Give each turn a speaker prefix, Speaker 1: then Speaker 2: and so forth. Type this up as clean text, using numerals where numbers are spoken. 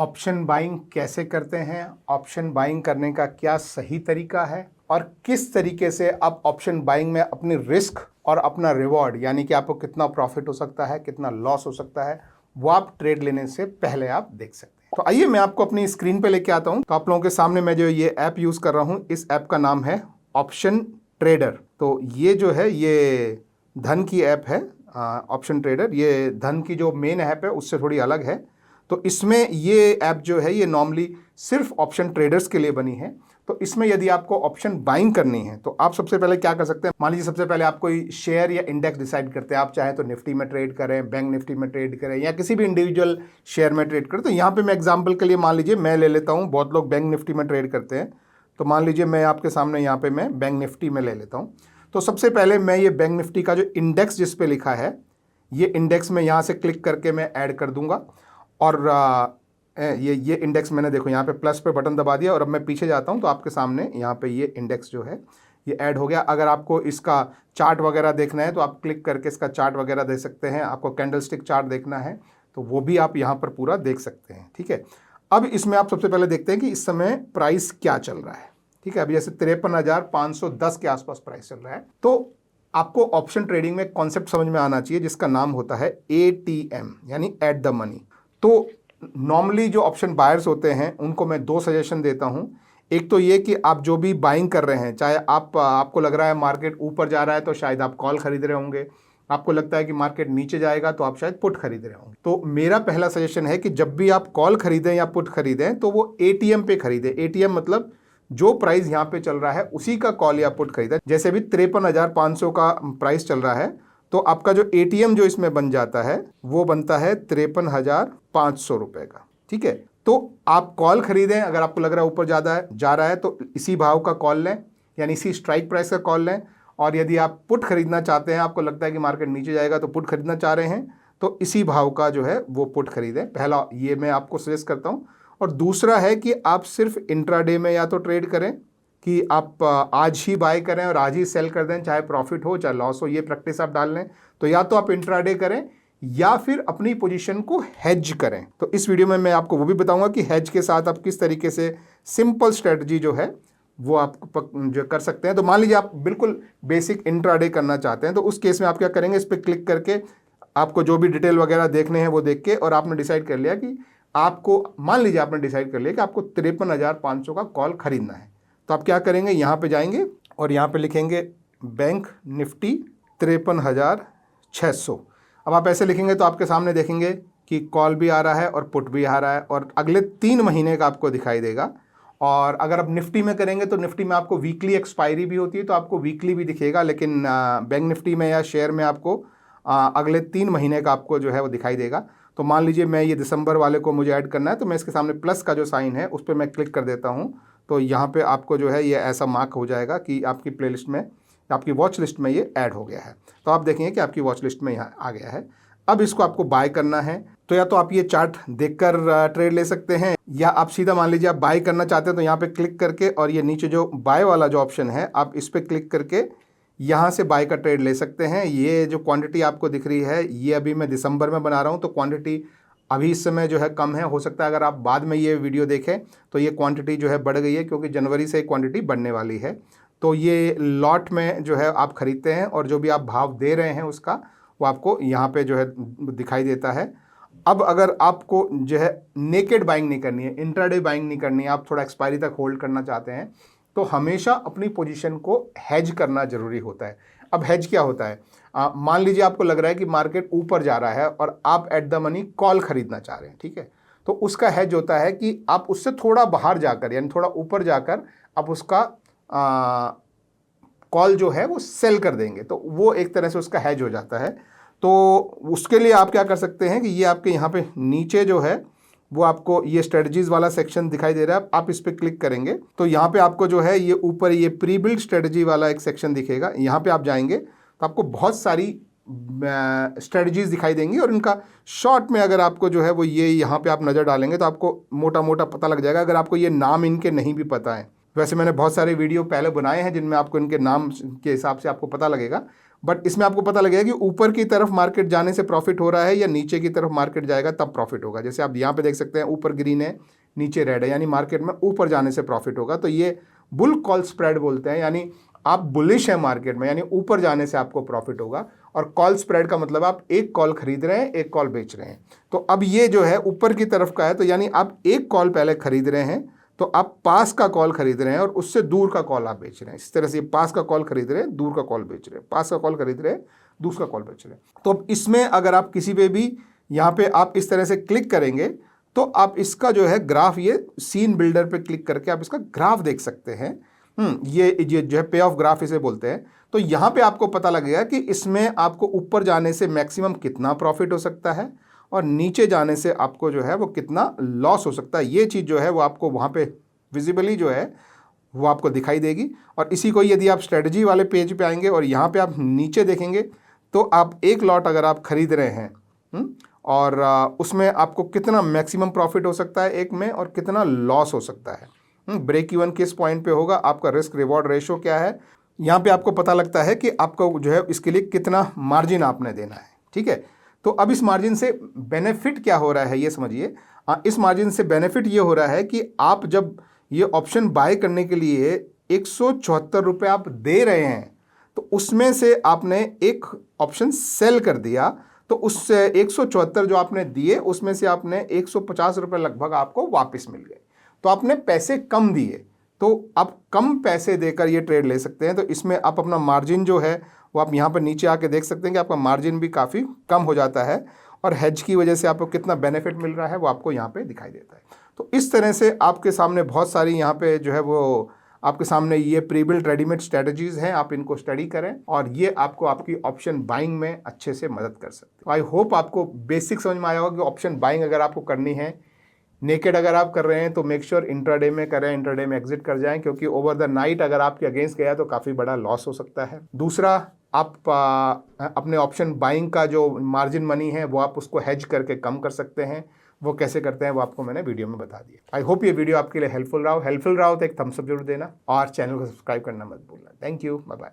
Speaker 1: Option buying कैसे करते हैं, ऑप्शन बाइंग करने का क्या सही तरीका है और किस तरीके से आप ऑप्शन बाइंग में अपनी रिस्क और अपना रिवॉर्ड यानी कि आपको कितना प्रॉफिट हो सकता है, कितना लॉस हो सकता है, वो आप ट्रेड लेने से पहले आप देख सकते हैं। तो आइए मैं आपको अपनी स्क्रीन पे लेके आता हूं। तो आप लोगों के सामने मैं जो ये ऐप यूज कर रहा हूं, इस ऐप का नाम है ऑप्शन ट्रेडर। तो ये जो है ये धन की ऐप है, ऑप्शन ट्रेडर। ये धन की जो मेन ऐप है उससे थोड़ी अलग है। तो इसमें ये ऐप जो है ये नॉर्मली सिर्फ ऑप्शन ट्रेडर्स के लिए बनी है। तो इसमें यदि आपको ऑप्शन बाइंग करनी है तो आप सबसे पहले क्या कर सकते हैं, मान लीजिए सबसे पहले आप कोई शेयर या इंडेक्स डिसाइड करते हैं। आप चाहें तो निफ्टी में ट्रेड करें, बैंक निफ्टी में ट्रेड करें या किसी भी इंडिविजुअल शेयर में ट्रेड करें। तो यहाँ पे मैं एग्जांपल के लिए मान लीजिए मैं ले लेता हूँ, बहुत लोग बैंक निफ्टी में ट्रेड करते हैं। तो मान लीजिए मैं आपके सामने यहाँ पे मैं बैंक निफ्टी में ले लेता हूँ। तो सबसे पहले मैं ये बैंक निफ्टी का जो इंडेक्स जिस पे लिखा है ये इंडेक्स में यहाँ से क्लिक करके मैं ऐड कर दूंगा। और ये इंडेक्स मैंने देखो यहाँ पे प्लस पे बटन दबा दिया और अब मैं पीछे जाता हूँ तो आपके सामने यहाँ पे ये इंडेक्स जो है ये ऐड हो गया। अगर आपको इसका चार्ट वगैरह देखना है तो आप क्लिक करके इसका चार्ट वगैरह देख सकते हैं। आपको कैंडलस्टिक चार्ट देखना है तो वो भी आप यहाँ पर पूरा देख सकते हैं। ठीक है, अब इसमें आप सबसे पहले देखते हैं कि इस समय प्राइस क्या चल रहा है। ठीक है, अभी जैसे 53,510 के आसपास प्राइस चल रहा है। तो आपको ऑप्शन ट्रेडिंग में कॉन्सेप्ट समझ में आना चाहिए जिसका नाम होता है ATM यानी एट द मनी। तो नॉर्मली जो ऑप्शन बायर्स होते हैं उनको मैं दो सजेशन देता हूं। एक तो ये कि आप जो भी बाइंग कर रहे हैं, चाहे आपको लग रहा है मार्केट ऊपर जा रहा है तो शायद आप कॉल खरीद रहे होंगे, आपको लगता है कि मार्केट नीचे जाएगा तो आप शायद पुट खरीद रहे होंगे। तो मेरा पहला सजेशन है कि जब भी आप कॉल खरीदें या पुट खरीदें तो वो ATM पे खरीदें। ATM मतलब जो प्राइस यहाँ पे चल रहा है उसी का कॉल या पुट खरीदें। जैसे अभी 53,500 का प्राइस चल रहा है तो आपका जो ATM जो इसमें बन जाता है वो बनता है 53,500 रुपए का। ठीक है, तो आप कॉल खरीदें, अगर आपको लग रहा है ऊपर जा रहा है तो इसी भाव का कॉल लें यानी इसी स्ट्राइक प्राइस का कॉल लें। और यदि आप पुट खरीदना चाहते हैं, आपको लगता है कि मार्केट नीचे जाएगा तो पुट खरीदना चाह रहे हैं तो इसी भाव का जो है वो पुट खरीदें। पहला ये मैं आपको सजेस्ट करता हूँ। और दूसरा है कि आप सिर्फ इंट्राडे में या तो ट्रेड करें कि आप आज ही बाय करें और आज ही सेल कर दें, चाहे प्रॉफिट हो चाहे लॉस हो, ये प्रैक्टिस आप डाल लें। तो या तो आप इंट्राडे करें या फिर अपनी पोजीशन को हेज करें। तो इस वीडियो में मैं आपको वो भी बताऊंगा कि हेज के साथ आप किस तरीके से सिंपल स्ट्रेटजी जो है वो आप जो कर सकते हैं। तो मान लीजिए आप बिल्कुल बेसिक इंट्राडे करना चाहते हैं तो उस केस में आप क्या करेंगे, इस पर क्लिक करके आपको जो भी डिटेल वगैरह देखने हैं वो देख के, और आपने डिसाइड कर लिया कि आपको, मान लीजिए आपने डिसाइड कर लिया कि आपको 53,500 का कॉल खरीदना है। तो आप क्या करेंगे, यहाँ पे जाएंगे और यहाँ पे लिखेंगे बैंक निफ्टी 53,600। अब आप ऐसे लिखेंगे तो आपके सामने देखेंगे कि कॉल भी आ रहा है और पुट भी आ रहा है और अगले 3 महीने का आपको दिखाई देगा। और अगर आप निफ्टी में करेंगे तो निफ्टी में आपको वीकली एक्सपायरी भी होती है तो आपको वीकली भी दिखेगा, लेकिन बैंक निफ्टी में या शेयर में आपको अगले 3 महीने का आपको जो है वो दिखाई देगा। तो मान लीजिए मैं ये दिसंबर वाले को मुझे ऐड करना है तो मैं इसके सामने प्लस का जो साइन है उस पर मैं क्लिक कर देता हूँ। तो यहाँ पे आपको जो है ये ऐसा मार्क हो जाएगा कि आपकी प्लेलिस्ट में, आपकी वॉच लिस्ट में ये ऐड हो गया है। तो आप देखेंगे कि आपकी वॉच लिस्ट में यहाँ आ गया है। अब इसको आपको बाय करना है तो या तो आप ये चार्ट देखकर ट्रेड ले सकते हैं या आप सीधा, मान लीजिए आप बाय करना चाहते हैं तो यहाँ पे क्लिक करके और ये नीचे जो बाय वाला जो ऑप्शन है आप इस पर क्लिक करके यहाँ से बाय का ट्रेड ले सकते हैं। ये जो क्वांटिटी आपको दिख रही है ये अभी मैं दिसंबर में बना रहा हूँ तो क्वांटिटी अभी इस समय जो है कम है। हो सकता है अगर आप बाद में ये वीडियो देखें तो ये क्वांटिटी जो है बढ़ गई है क्योंकि जनवरी से क्वांटिटी बढ़ने वाली है। तो ये लॉट में जो है आप खरीदते हैं और जो भी आप भाव दे रहे हैं उसका वो आपको यहाँ पे जो है दिखाई देता है। अब अगर आपको जो है नेकेड बाइंग नहीं करनी है, इंट्राडे बाइंग नहीं करनी है, आप थोड़ा एक्सपायरी तक होल्ड करना चाहते हैं तो हमेशा अपनी पोजीशन को हेज करना जरूरी होता है। अब हेज क्या होता है, मान लीजिए आपको लग रहा है कि मार्केट ऊपर जा रहा है और आप एट द मनी कॉल खरीदना चाह रहे हैं। ठीक है, तो उसका हेज होता है कि आप उससे थोड़ा बाहर जाकर यानी थोड़ा ऊपर जाकर आप उसका कॉल जो है वो सेल कर देंगे, तो वो एक तरह से उसका हेज हो जाता है। तो उसके लिए आप क्या कर सकते हैं कि ये आपके यहाँ पे नीचे जो है वो आपको ये स्ट्रेटजीज वाला सेक्शन दिखाई दे रहा है। आप इस पर क्लिक करेंगे तो यहाँ पे आपको जो है ये ऊपर ये प्री बिल्ड स्ट्रेटजी वाला एक सेक्शन दिखेगा। यहाँ पे आप जाएंगे तो आपको बहुत सारी स्ट्रेटजीज दिखाई देंगी और इनका शॉर्ट में अगर आपको जो है वो ये यहाँ पे आप नज़र डालेंगे तो आपको मोटा मोटा पता लग जाएगा, अगर आपको ये नाम इनके नहीं भी पता है। वैसे मैंने बहुत सारे वीडियो पहले बनाए हैं जिनमें आपको इनके नाम के हिसाब से आपको पता लगेगा। बट इसमें आपको पता लगेगा कि ऊपर की तरफ मार्केट जाने से प्रॉफिट हो रहा है या नीचे की तरफ मार्केट जाएगा तब प्रॉफिट होगा। जैसे आप यहाँ पे देख सकते हैं ऊपर ग्रीन है नीचे रेड है, यानी मार्केट में ऊपर जाने से प्रॉफिट होगा। तो ये बुल कॉल स्प्रेड बोलते हैं, यानी आप बुलिश है मार्केट में, यानी ऊपर जाने से आपको प्रॉफिट होगा। और कॉल स्प्रेड का मतलब आप एक कॉल खरीद रहे हैं एक कॉल बेच रहे हैं। तो अब ये जो है ऊपर की तरफ का है, तो यानी आप एक कॉल पहले खरीद रहे हैं तो आप पास का कॉल खरीद रहे हैं और उससे दूर का कॉल आप बेच रहे हैं। इस तरह से पास का कॉल खरीद रहे हैं दूर का कॉल बेच रहे हैं, पास का कॉल खरीद रहे हैं दूसरा कॉल बेच रहे हैं। तो अब इसमें अगर आप किसी पे भी यहाँ पे आप इस तरह से क्लिक करेंगे तो आप इसका जो है ग्राफ, ये सीन बिल्डर पे क्लिक करके आप इसका ग्राफ देख सकते हैं। ये जो है पे ऑफ ग्राफ इसे बोलते हैं। तो यहाँ पे आपको पता लगेगा कि इसमें आपको ऊपर जाने से मैक्सिमम कितना प्रॉफिट हो सकता है और नीचे जाने से आपको जो है वो कितना लॉस हो सकता है। ये चीज़ जो है वो आपको वहाँ पे विजिबली जो है वो आपको दिखाई देगी। और इसी को यदि आप स्ट्रेटजी वाले पेज पे आएंगे और यहाँ पे आप नीचे देखेंगे तो आप एक लॉट अगर आप खरीद रहे हैं और उसमें आपको कितना मैक्सिमम प्रॉफिट हो सकता है एक में और कितना लॉस हो सकता है, ब्रेक इवन किस पॉइंट पे होगा, आपका रिस्क रिवॉर्ड रेशो क्या है, यहाँ पे आपको पता लगता है कि आपको जो है इसके लिए कितना मार्जिन आपने देना है। ठीक है, तो अब इस मार्जिन से बेनिफिट क्या हो रहा है ये समझिए। इस मार्जिन से बेनिफिट ये हो रहा है कि आप जब ये ऑप्शन बाय करने के लिए 174 रुपये आप दे रहे हैं तो उसमें से आपने एक ऑप्शन सेल कर दिया, तो उस 174 जो आपने दिए उसमें से आपने 150 रुपये लगभग आपको वापस मिल गए। तो आपने पैसे कम दिए, तो आप कम पैसे देकर ये ट्रेड ले सकते हैं। तो इसमें आप अपना मार्जिन जो है वो आप यहाँ पर नीचे आके देख सकते हैं कि आपका मार्जिन भी काफ़ी कम हो जाता है और हेज की वजह से आपको कितना बेनिफिट मिल रहा है वो आपको यहाँ पे दिखाई देता है। तो इस तरह से आपके सामने बहुत सारी यहाँ पे जो है वो आपके सामने ये प्री बिल्ट रेडीमेड स्ट्रेटजीज हैं, आप इनको स्टडी करें और ये आपको आपकी ऑप्शन बाइंग में अच्छे से मदद कर सकते हैं। आई होप आपको बेसिक समझ में आया होगा कि ऑप्शन बाइंग अगर आपको करनी है, नेकेड अगर आप कर रहे हैं तो मेक श्योर इंट्राडे में करें, इंट्राडे में एग्जिट कर जाएं, क्योंकि ओवर द नाइट अगर आपके अगेंस्ट गया तो काफ़ी बड़ा लॉस हो सकता है। दूसरा, आप अपने ऑप्शन बाइंग का जो मार्जिन मनी है वो आप उसको हेज करके कम कर सकते हैं। वो कैसे करते हैं वो आपको मैंने वीडियो में बता दिया। आई होप ये वीडियो आपके लिए हेल्पफुल रहा हो तो एक थम्स अप जरूर देना और चैनल को सब्सक्राइब करना मत भूलना। Thank you, bye bye.